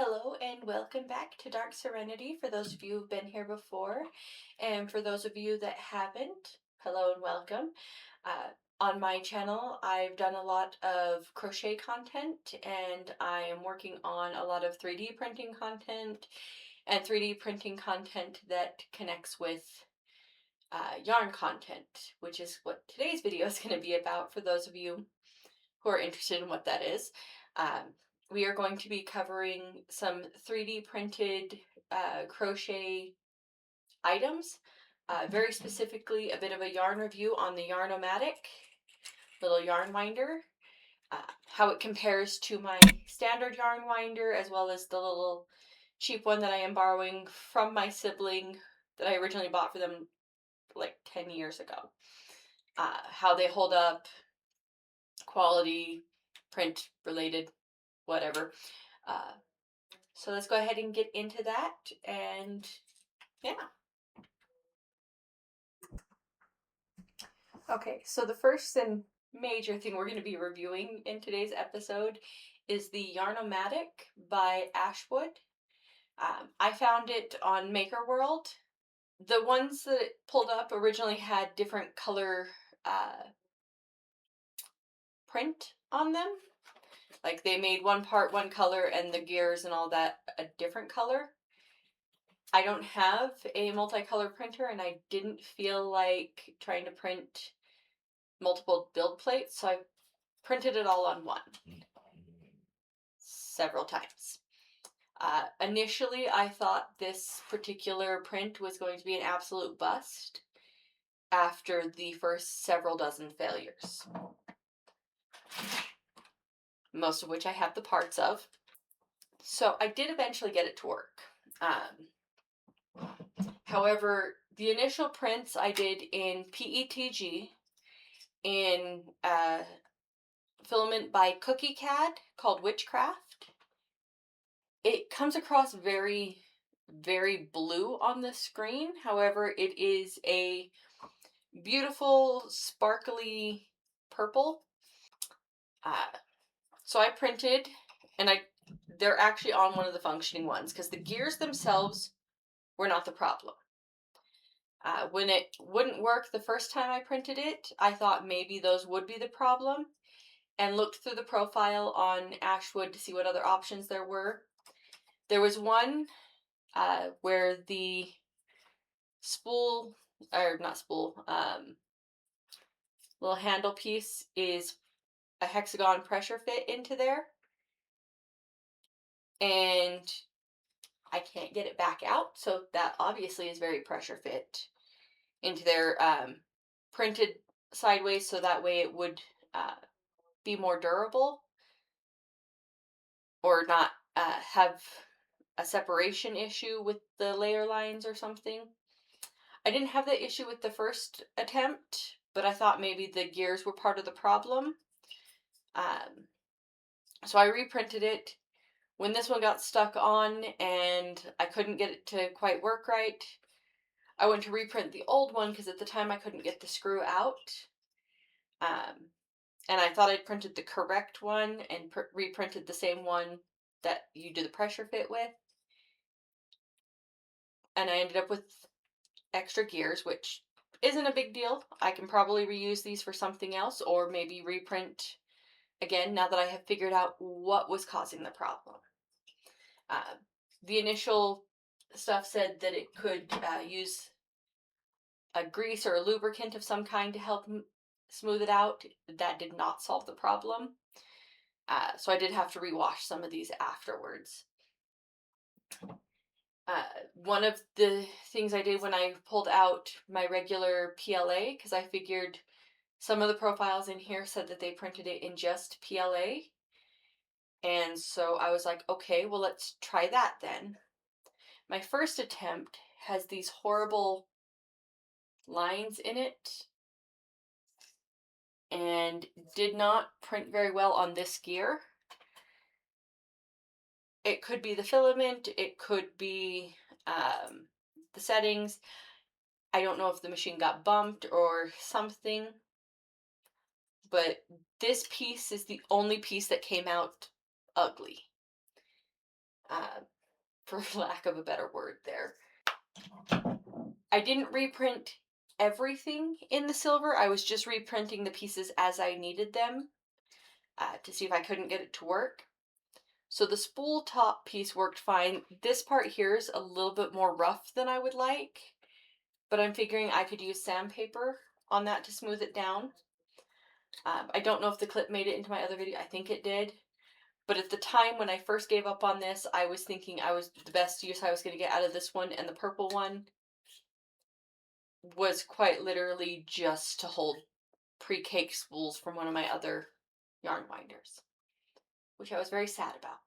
Hello and welcome back to Dark Serenity for those of you who've been here before. And for those of you that haven't, hello and welcome. Uh, on my channel, I've done a lot of crochet content and I am working on a lot of 3D printing content and 3D printing content that connects with yarn content, which is what today's video is going to be about for those of you who are interested in what that is. We are going to be covering some 3D printed crochet items, very specifically a bit of a yarn review on the Yarn-O-Matic little yarn winder, how it compares to my standard yarn winder, as well as the little cheap one that I am borrowing from my sibling that I originally bought for them like 10 years ago. How they hold up, quality, print related, whatever. Uh, so let's go ahead and get into that, and yeah. Okay, so the first and major thing we're going to be reviewing in today's episode is the Yarn-O-Matic by Ashwood. I found it on Maker World. The ones that it pulled up originally had different color print on them. Like they made one part one color and the gears and all that a different color. I don't have a multicolor printer and I didn't feel like trying to print multiple build plates, so I printed it all on one several times. Initially, I thought this particular print was going to be an absolute bust after the first several dozen failures, most of which I have the parts of. So I did eventually get it to work. However, the initial prints I did in PETG in filament by Cookie CAD called Witchcraft. It comes across very, very blue on the screen. However, it is a beautiful, sparkly purple. So I printed, and they're actually on one of the functioning ones because the gears themselves were not the problem. When it wouldn't work the first time I printed it, I thought maybe those would be the problem and looked through the profile on Ashwood to see what other options there were. There was one where the spool, or not spool, little handle piece is a hexagon pressure fit into there. And I can't get it back out, so that obviously is very pressure fit into there, printed sideways so that way it would be more durable or not have a separation issue with the layer lines or something. I didn't have that issue with the first attempt, but I thought maybe the gears were part of the problem. So I reprinted it. When this one got stuck on and I couldn't get it to quite work right, I went to reprint the old one because at the time I couldn't get the screw out. And I thought I'd printed the correct one and reprinted the same one that you do the pressure fit with. And I ended up with extra gears, which isn't a big deal. I can probably reuse these for something else or maybe reprint again now that I have figured out what was causing the problem. The initial stuff said that it could use a grease or a lubricant of some kind to help smooth it out. That did not solve the problem. So I did have to rewash some of these afterwards. One of the things I did when I pulled out my regular PLA, because I figured some of the profiles in here said that they printed it in just PLA. And so I was like, okay, well, let's try that then. My first attempt has these horrible lines in it and did not print very well on this gear. It could be the filament, it could be the settings. I don't know if the machine got bumped or something, but this piece is the only piece that came out ugly. for lack of a better word there. I didn't reprint everything in the silver. I was just reprinting the pieces as I needed them to see if I couldn't get it to work. So the spool top piece worked fine. This part here is a little bit more rough than I would like, but I'm figuring I could use sandpaper on that to smooth it down. I don't know if the clip made it into my other video. I think it did. But at the time when I first gave up on this, I was thinking the best use I was going to get out of this one and the purple one was quite literally just to hold pre-cake spools from one of my other yarn winders, which I was very sad about.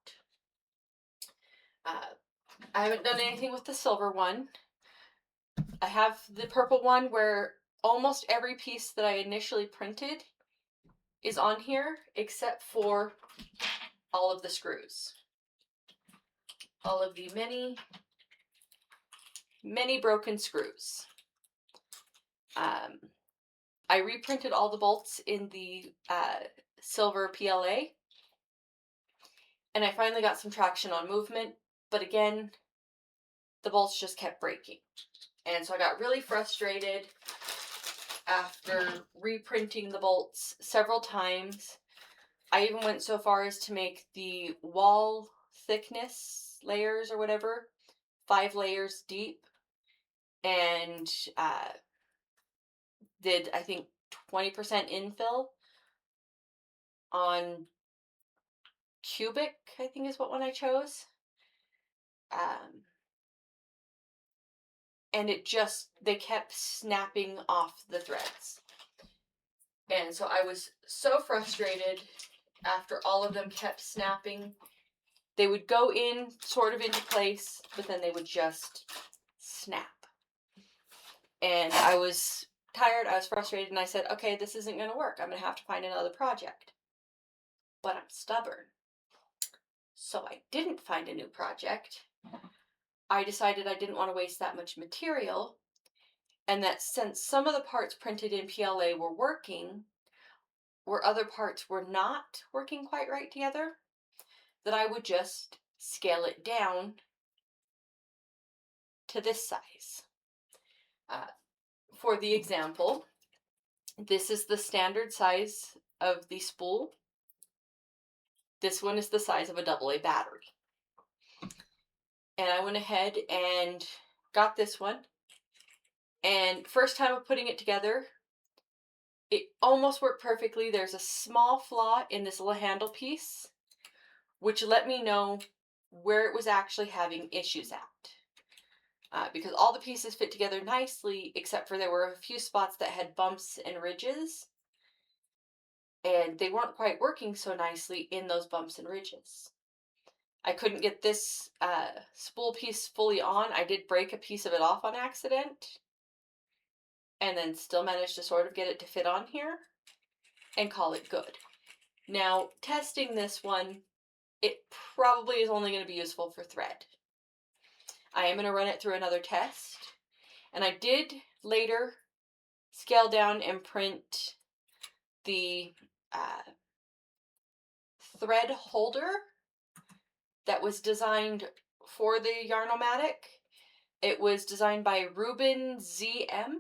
I haven't done anything with the silver one. I have the purple one where almost every piece that I initially printed is on here except for all of the screws. All of the many broken screws. I reprinted all the bolts in the silver PLA, and I finally got some traction on movement, but again, the bolts just kept breaking. And so I got really frustrated after reprinting the bolts several times. I even went so far as to make the wall thickness layers or whatever 5 layers deep, and did I think 20% infill on cubic, I think is what one I chose. And they kept snapping off the threads. And so I was so frustrated after all of them kept snapping. They would go in sort of into place, but then they would just snap. And I was tired, I was frustrated, and I said, okay, this isn't going to work. I'm going to have to find another project. But I'm stubborn. So I didn't find a new project. I decided I didn't want to waste that much material, and that since some of the parts printed in PLA were working, where other parts were not working quite right together, that I would just scale it down to this size. For the example, this is the standard size of the spool. This one is the size of a AA battery. And I went ahead and got this one. And first time of putting it together, it almost worked perfectly. There's a small flaw in this little handle piece, which let me know where it was actually having issues at. Because all the pieces fit together nicely, except for there were a few spots that had bumps and ridges, and they weren't quite working so nicely in those bumps and ridges. I couldn't get this spool piece fully on. I did break a piece of it off on accident, and then still managed to sort of get it to fit on here and call it good. Now, testing this one, it probably is only going to be useful for thread. I am going to run it through another test, and I did later scale down and print the thread holder that was designed for the Yarn-O-Matic. It was designed by RubenZM,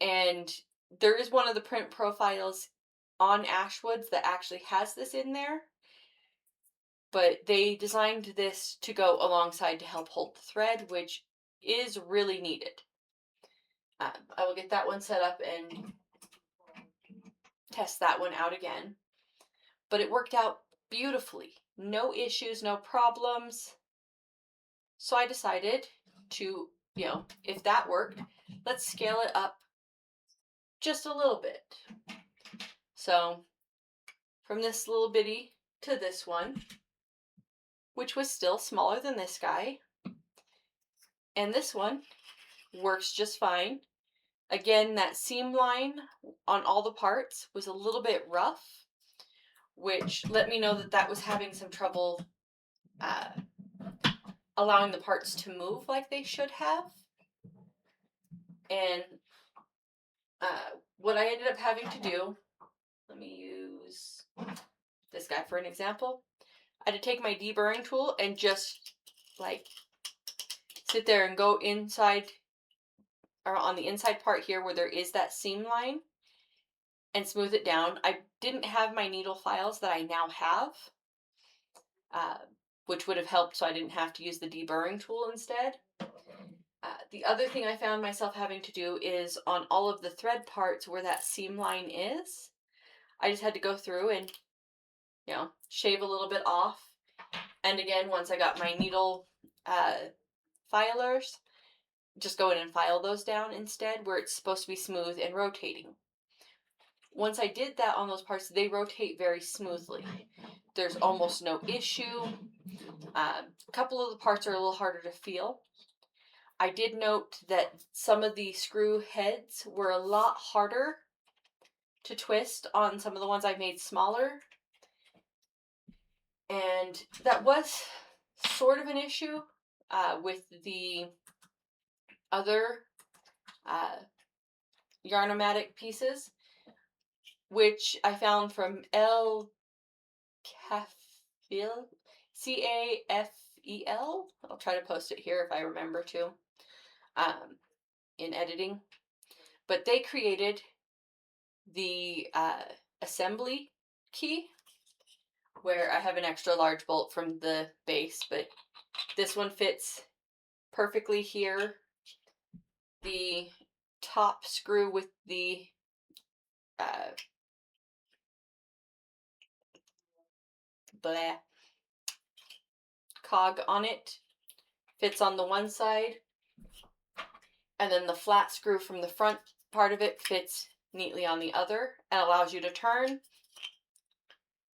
and there is one of the print profiles on Ashwood's that actually has this in there, but they designed this to go alongside to help hold the thread, which is really needed. I will get that one set up and test that one out again, but it worked out beautifully. No issues, no problems. So I decided to, if that worked, let's scale it up just a little bit. So from this little bitty to this one, which was still smaller than this guy, and this one works just fine. Again, that seam line on all the parts was a little bit rough, which let me know that that was having some trouble allowing the parts to move like they should have. And what I ended up having to do, let me use this guy for an example. I had to take my deburring tool and just like sit there and go inside, or on the inside part here where there is that seam line, and smooth it down. I didn't have my needle files that I now have, uh, which would have helped so I didn't have to use the deburring tool instead. The other thing I found myself having to do is on all of the thread parts where that seam line is, I just had to go through and, you know, shave a little bit off. And again, once I got my needle filers, just go in and file those down instead where it's supposed to be smooth and rotating. Once I did that on those parts, they rotate very smoothly. There's almost no issue. A couple of the parts are a little harder to feel. I did note that some of the screw heads were a lot harder to twist on some of the ones I made smaller. And that was sort of an issue with the other Yarn-O-Matic pieces, which I found from Cafel, Cafel. I'll try to post it here if I remember to in editing. But they created the assembly key where I have an extra large bolt from the base, but this one fits perfectly here. The top screw with the cog on it fits on the one side, and then the flat screw from the front part of it fits neatly on the other and allows you to turn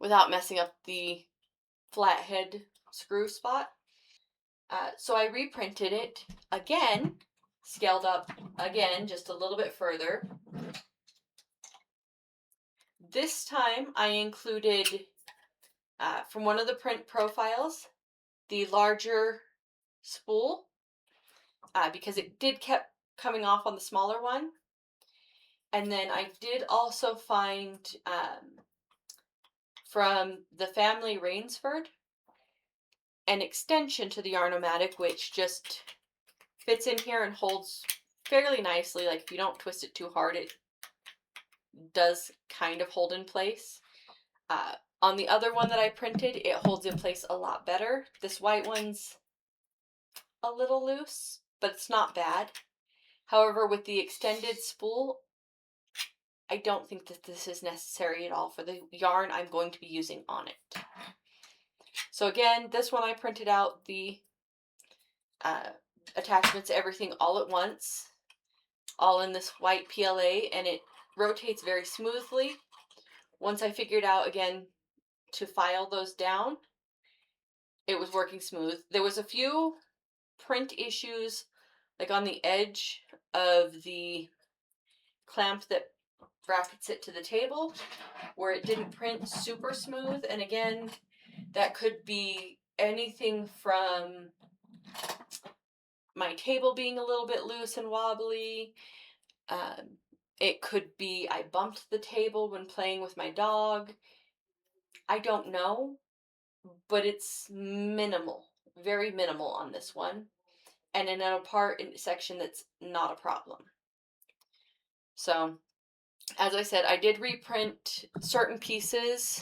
without messing up the flathead screw spot. So I reprinted it again, scaled up again just a little bit further. This time I included, from one of the print profiles, the larger spool, because it did kept coming off on the smaller one. And then I did also find from TheFamilyRainsford an extension to the Yarn-O-Matic, which just fits in here and holds fairly nicely. Like if you don't twist it too hard, it does kind of hold in place. On the other one that I printed, it holds in place a lot better. This white one's a little loose, but it's not bad. However, with the extended spool, I don't think that this is necessary at all for the yarn I'm going to be using on it. So again, this one I printed out the attachments, everything all at once, all in this white PLA, and it rotates very smoothly. Once I figured out, again, to file those down, it was working smooth. There was a few print issues, like on the edge of the clamp that brackets it to the table, where it didn't print super smooth. And again, that could be anything from my table being a little bit loose and wobbly. It could be I bumped the table when playing with my dog. I don't know, but it's minimal, very minimal on this one. And in a part in section that's not a problem. So, as I said, I did reprint certain pieces,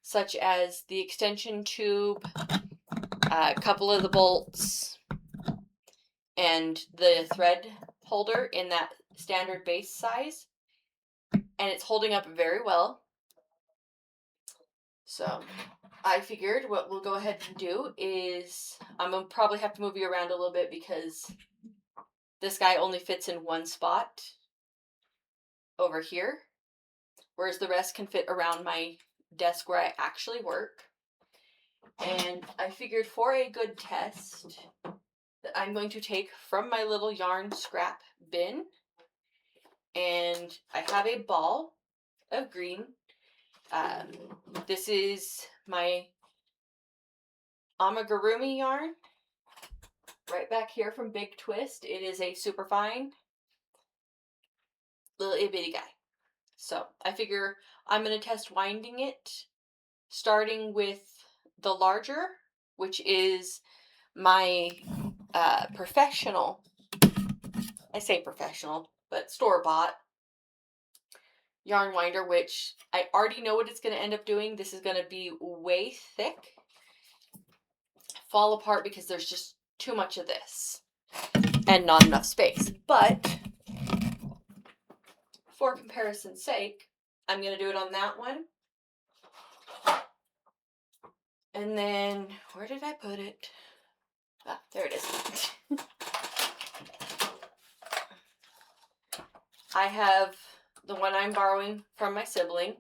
such as the extension tube, a couple of the bolts, and the thread holder in that standard base size. And it's holding up very well. So I figured what we'll go ahead and do is, I'm going to probably have to move you around a little bit because this guy only fits in one spot over here, whereas the rest can fit around my desk where I actually work. And I figured for a good test that I'm going to take from my little yarn scrap bin, and I have a ball of green. This is my amigurumi yarn right back here from Big Twist. It is a super fine little itty bitty guy. So I figure I'm going to test winding it, starting with the larger, which is my professional, I say professional, but store-bought yarn winder, which I already know what it's going to end up doing. This is going to be way thick, fall apart because there's just too much of this and not enough space. But for comparison's sake, I'm going to do it on that one. And then, where did I put it? Ah, there it is. I have the one I'm borrowing from my sibling.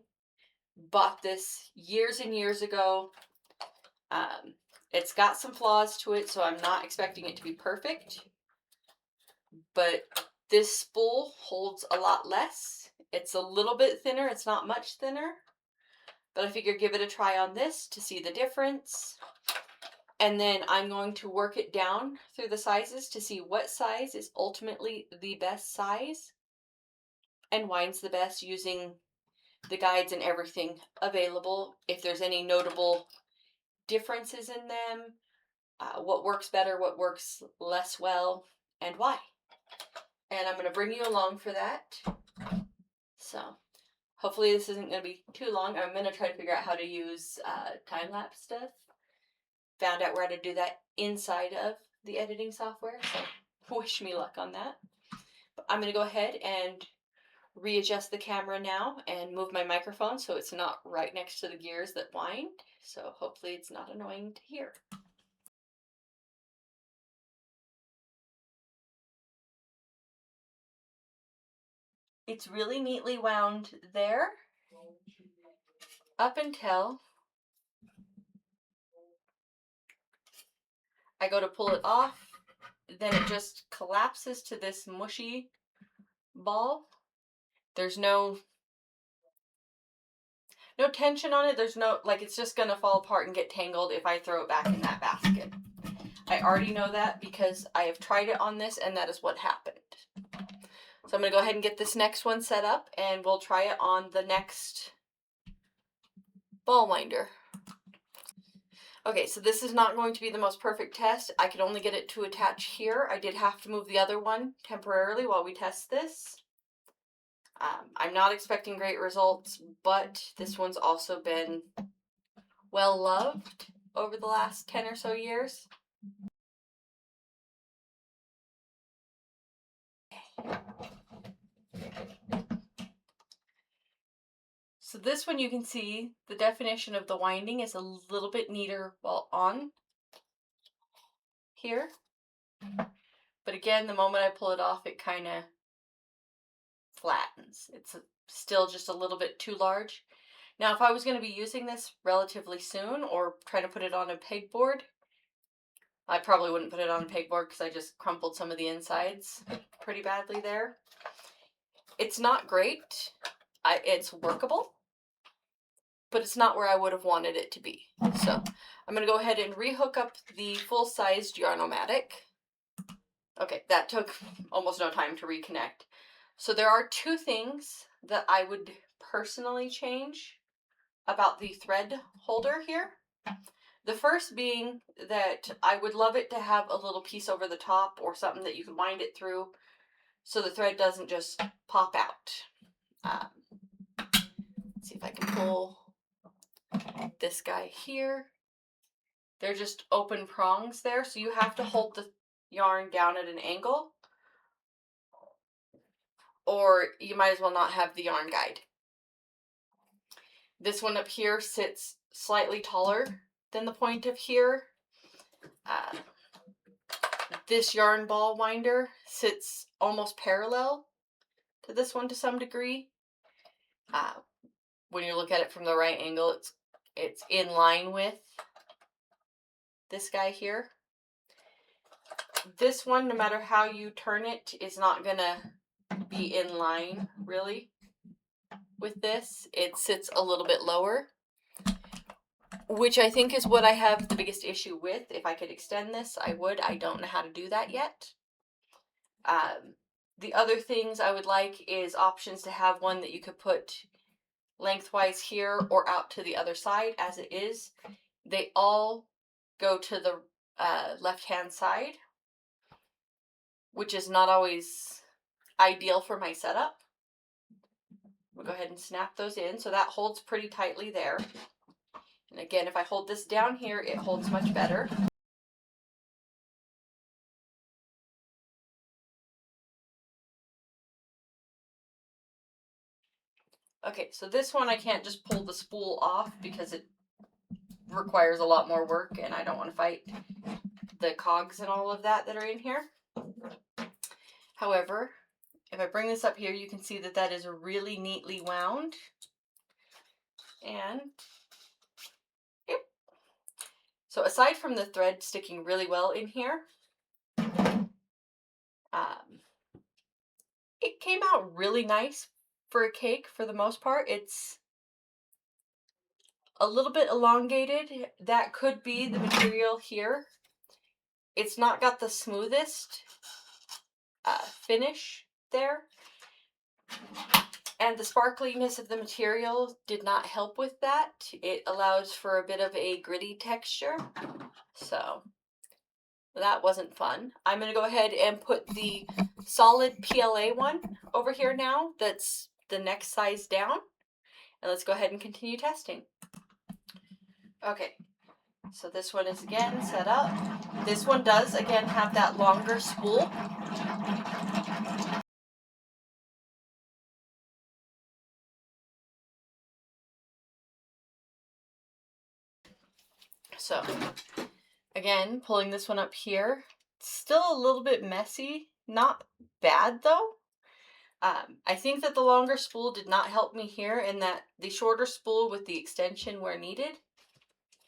Bought this years and years ago. It's got some flaws to it, so I'm not expecting it to be perfect. But this spool holds a lot less. It's a little bit thinner. It's not much thinner. But I figured give it a try on this to see the difference. And then I'm going to work it down through the sizes to see what size is ultimately the best size and winds the best, using the guides and everything available. If there's any notable differences in them, what works better, what works less well, and why. And I'm going to bring you along for that. So hopefully this isn't going to be too long. I'm going to try to figure out how to use time-lapse stuff. Found out where to do that inside of the editing software, so wish me luck on that. But I'm going to go ahead and readjust the camera now and move my microphone so it's not right next to the gears that wind. So hopefully it's not annoying to hear. It's really neatly wound there up until I go to pull it off. Then it just collapses to this mushy ball. There's no tension on it. There's no, like, it's just gonna fall apart and get tangled if I throw it back in that basket. I already know that because I have tried it on this and that is what happened. So I'm gonna go ahead and get this next one set up and we'll try it on the next ball winder. Okay, so this is not going to be the most perfect test. I could only get it to attach here. I did have to move the other one temporarily while we test this. I'm not expecting great results, but this one's also been well loved over the last 10 or so years. So this one, you can see the definition of the winding is a little bit neater while on here. But again, the moment I pull it off, it kind of flattens. It's still just a little bit too large. Now, if I was going to be using this relatively soon or trying to put it on a pegboard, I probably wouldn't put it on a pegboard because I just crumpled some of the insides pretty badly there. It's not great. It's workable, but it's not where I would have wanted it to be. So I'm going to go ahead and rehook up the full-sized Yarn-O-Matic. Okay, that took almost no time to reconnect. So there are two things that I would personally change about the thread holder here. The first being that I would love it to have a little piece over the top or something that you could wind it through so the thread doesn't just pop out. Let's see if I can pull this guy here. They're just open prongs there, so you have to hold the yarn down at an angle, or you might as well not have the yarn guide. This one up here sits slightly taller than the point of here. This yarn ball winder sits almost parallel to this one to some degree. When you look at it from the right angle, it's in line with this guy here. This one, no matter how you turn it, is not gonna be in line really with this. It sits a little bit lower, which I think is what I have the biggest issue with. If I could extend this, I would. I don't know how to do that yet. The other things I would like is options to have one that you could put lengthwise here or out to the other side. As it is, they all go to the left-hand side, which is not always ideal for my setup. We'll go ahead and snap those in, so that holds pretty tightly there. And again, if I hold this down here, it holds much better. Okay, so this one I can't just pull the spool off because it requires a lot more work and I don't want to fight the cogs and all of that are in here. However, if I bring this up here, you can see that that is really neatly wound. And yep. So aside from the thread sticking really well in here, it came out really nice for a cake for the most part. It's a little bit elongated. That could be the material here. It's not got the smoothest finish there. And the sparkliness of the material did not help with that. It allows for a bit of a gritty texture. So that wasn't fun. I'm going to go ahead and put the solid PLA one over here now. That's the next size down. And let's go ahead and continue testing. Okay, so this one is again set up. This one does again have that longer spool. So again, pulling this one up here, still a little bit messy, not bad though. I think that the longer spool did not help me here, and that the shorter spool with the extension where needed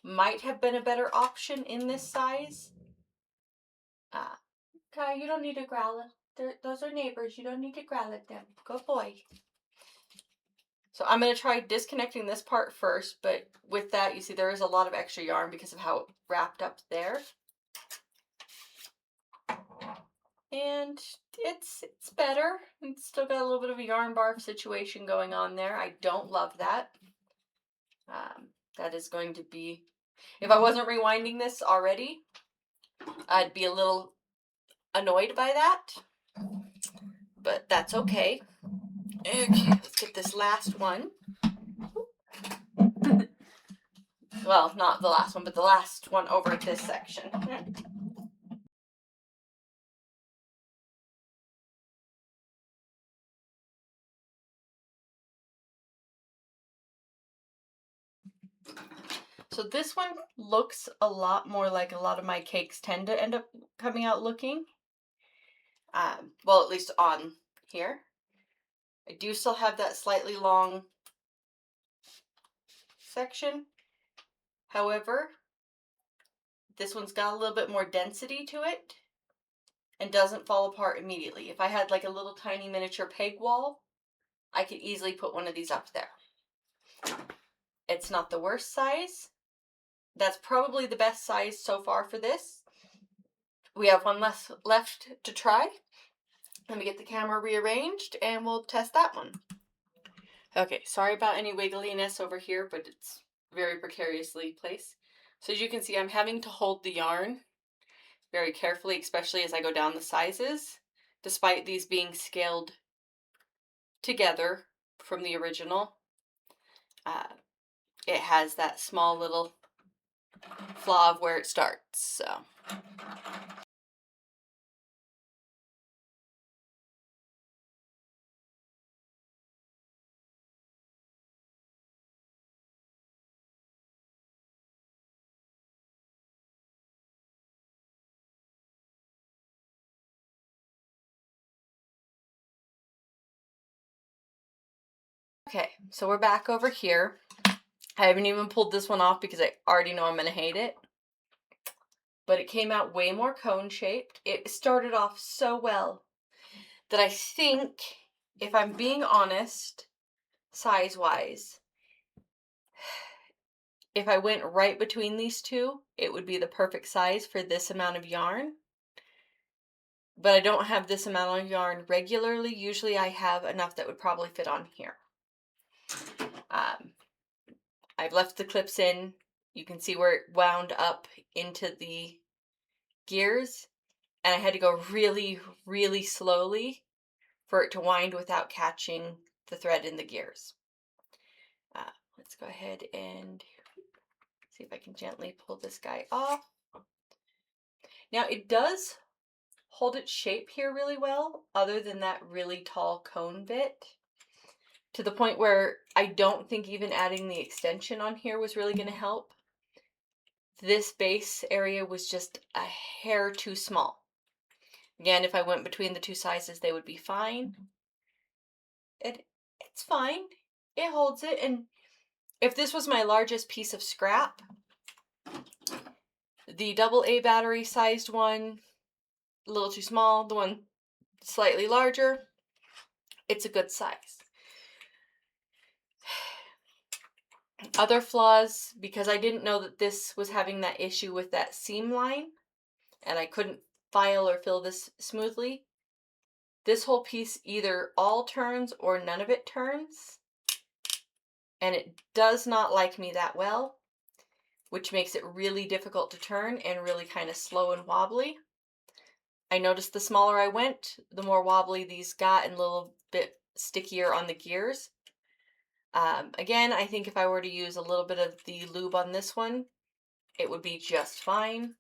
might have been a better option in this size. Okay, you don't need to growl. Those are neighbors. You don't need to growl at them. Good boy. So I'm going to try disconnecting this part first, but with that, you see there is a lot of extra yarn because of how it wrapped up there. And it's better. It's still got a little bit of a yarn barf situation going on there. I don't love that. That is going to be, if I wasn't rewinding this already, I'd be a little annoyed by that. But that's okay. Okay, let's get this last one. Well, not the last one, but the last one over this section. So this one looks a lot more like a lot of my cakes tend to end up coming out looking. Well, at least on here. I do still have that slightly long section. However, this one's got a little bit more density to it and doesn't fall apart immediately. If I had like a little tiny miniature peg wall, I could easily put one of these up there. It's not the worst size. That's probably the best size so far for this. We have one less left to try. Let me get the camera rearranged and we'll test that one. Okay, sorry about any wiggliness over here, but it's very precariously placed. So as you can see, I'm having to hold the yarn very carefully, especially as I go down the sizes, despite these being scaled together from the original. It has that small little flaw of where it starts, so. Okay, so we're back over here. I haven't even pulled this one off because I already know I'm going to hate it. But it came out way more cone-shaped. It started off so well that I think, if I'm being honest, size-wise, if I went right between these two, it would be the perfect size for this amount of yarn. But I don't have this amount of yarn regularly. Usually I have enough that would probably fit on here. I've left the clips in You can see where it wound up into the gears, and I had to go really, really slowly for it to wind without catching the thread in the gears. Let's go ahead and see if I can gently pull this guy off. Now it does hold its shape here really well, other than that really tall cone bit, to the point where I don't think even adding the extension on here was really going to help. This base area was just a hair too small. Again, if I went between the two sizes, they would be fine. It's fine. It holds it. And if this was my largest piece of scrap, the AA battery sized one, a little too small, the one slightly larger, it's a good size. Other flaws, because I didn't know that this was having that issue with that seam line, and I couldn't file or fill this smoothly. This whole piece either all turns or none of it turns, and it does not like me that well, which makes it really difficult to turn and really kind of slow and wobbly. I noticed the smaller I went, the more wobbly these got and a little bit stickier on the gears. Again, I think if I were to use a little bit of the lube on this one, it would be just fine.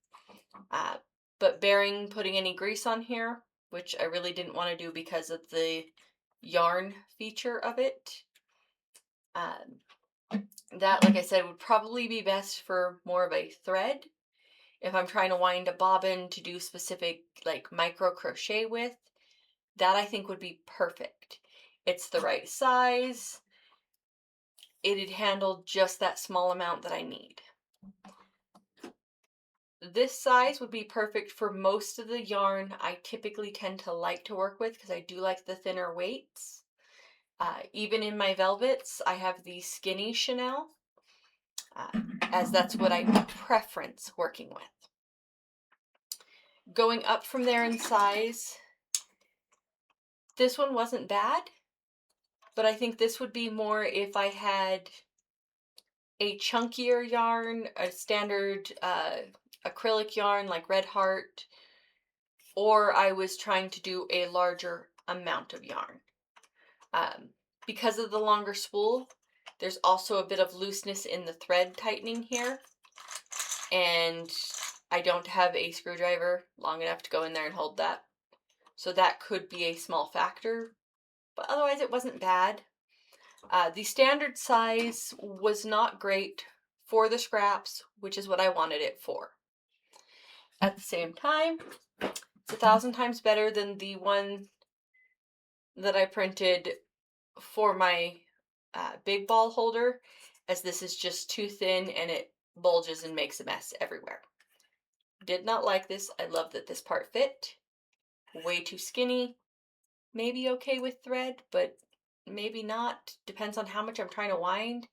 But bearing putting any grease on here, which I really didn't want to do because of the yarn feature of it, that, like I said, would probably be best for more of a thread. If I'm trying to wind a bobbin to do specific like micro crochet with, that I think would be perfect. It's the right size. It'd handle just that small amount that I need. This size would be perfect for most of the yarn I typically tend to like to work with, because I do like the thinner weights. Even in my velvets, I have the skinny Chanel, as that's what I preference working with. Going up from there in size, this one wasn't bad, but I think this would be more if I had a chunkier yarn, a standard acrylic yarn like Red Heart, or I was trying to do a larger amount of yarn. Because of the longer spool, there's also a bit of looseness in the thread tightening here, and I don't have a screwdriver long enough to go in there and hold that. So that could be a small factor, but otherwise it wasn't bad. The standard size was not great for the scraps, which is what I wanted it for. At the same time, it's 1,000 times better than the one that I printed for my big ball holder, as this is just too thin and it bulges and makes a mess everywhere. Did not like this. I love that this part fit. Way too skinny. Maybe okay with thread, but maybe not. Depends on how much I'm trying to wind.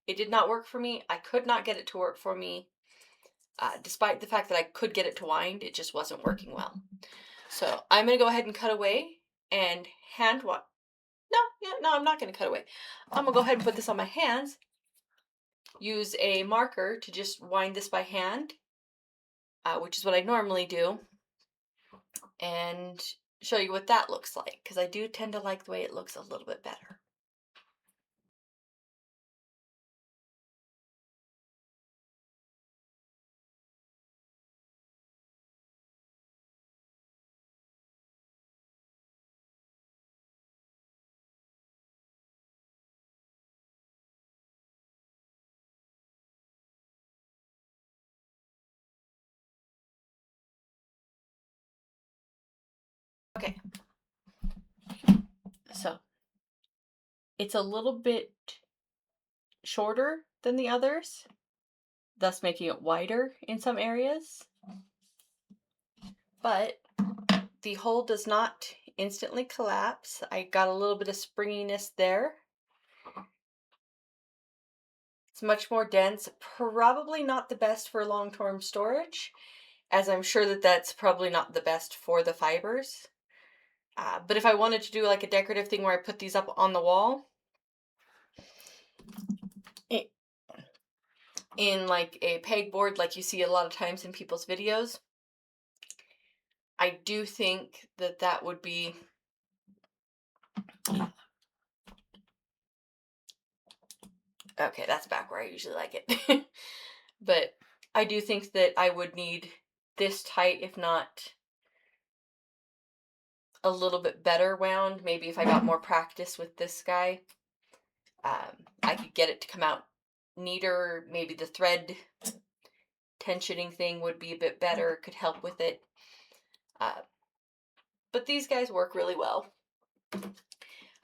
It did not work for me. I could not get it to work for me. Despite the fact that I could get it to wind, it just wasn't working well. So I'm going to go ahead and cut away and hand wash. No, I'm not going to cut away. I'm going to go ahead and put this on my hands. Use a marker to just wind this by hand, which is what I normally do, and show you what that looks like, because I do tend to like the way it looks a little bit better. Okay, so it's a little bit shorter than the others, thus making it wider in some areas, but the hole does not instantly collapse. I got a little bit of springiness there. It's much more dense, probably not the best for long-term storage, as I'm sure that that's probably not the best for the fibers. But if I wanted to do like a decorative thing where I put these up on the wall, in like a pegboard like you see a lot of times in people's videos, I do think that that would be okay, that's back where I usually like it. But I do think that I would need this tight, if not a little bit better wound. Maybe if I got more practice with this guy, I could get it to come out neater. Maybe the thread tensioning thing would be a bit better, could help with it. But these guys work really well.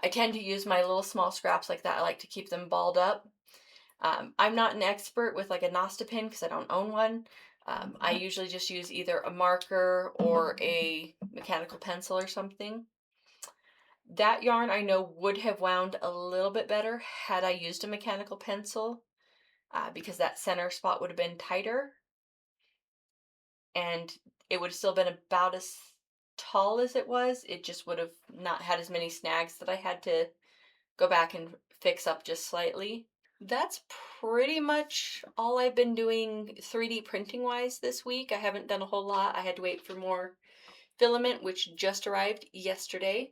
I tend to use my little small scraps like that. I like to keep them balled up. I'm not an expert with like a Nosta pin because I don't own one. I usually just use either a marker or a mechanical pencil or something. That yarn I know would have wound a little bit better had I used a mechanical pencil, because that center spot would have been tighter and it would have still been about as tall as it was. It just would have not had as many snags that I had to go back and fix up just slightly. That's pretty much all I've been doing 3D printing wise this week. I haven't done a whole lot. I had to wait for more filament, which just arrived yesterday.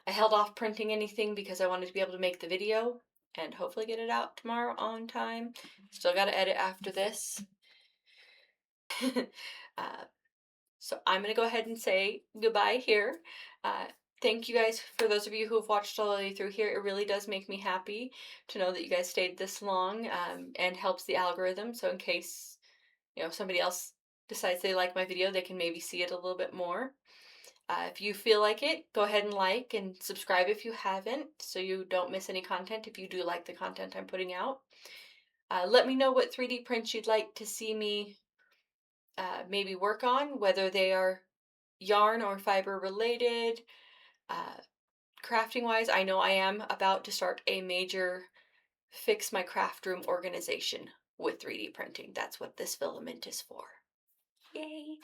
I held off printing anything because I wanted to be able to make the video and hopefully get it out tomorrow on time. Still got to edit after this. uh, so I'm going to go ahead and say goodbye here. Thank you guys for those of you who have watched all the way through here. It really does make me happy to know that you guys stayed this long, and helps the algorithm. So in case, somebody else decides they like my video, they can maybe see it a little bit more. If you feel like it, go ahead and like and subscribe if you haven't, so you don't miss any content if you do like the content I'm putting out. Let me know what 3D prints you'd like to see me maybe work on, whether they are yarn or fiber related. Crafting wise, I know I am about to start a major fix my craft room organization with 3D printing. That's what this filament is for. Yay!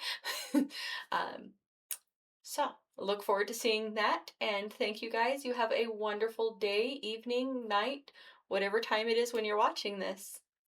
So look forward to seeing that, and thank you guys. You have a wonderful day, evening, night, whatever time it is when you're watching this.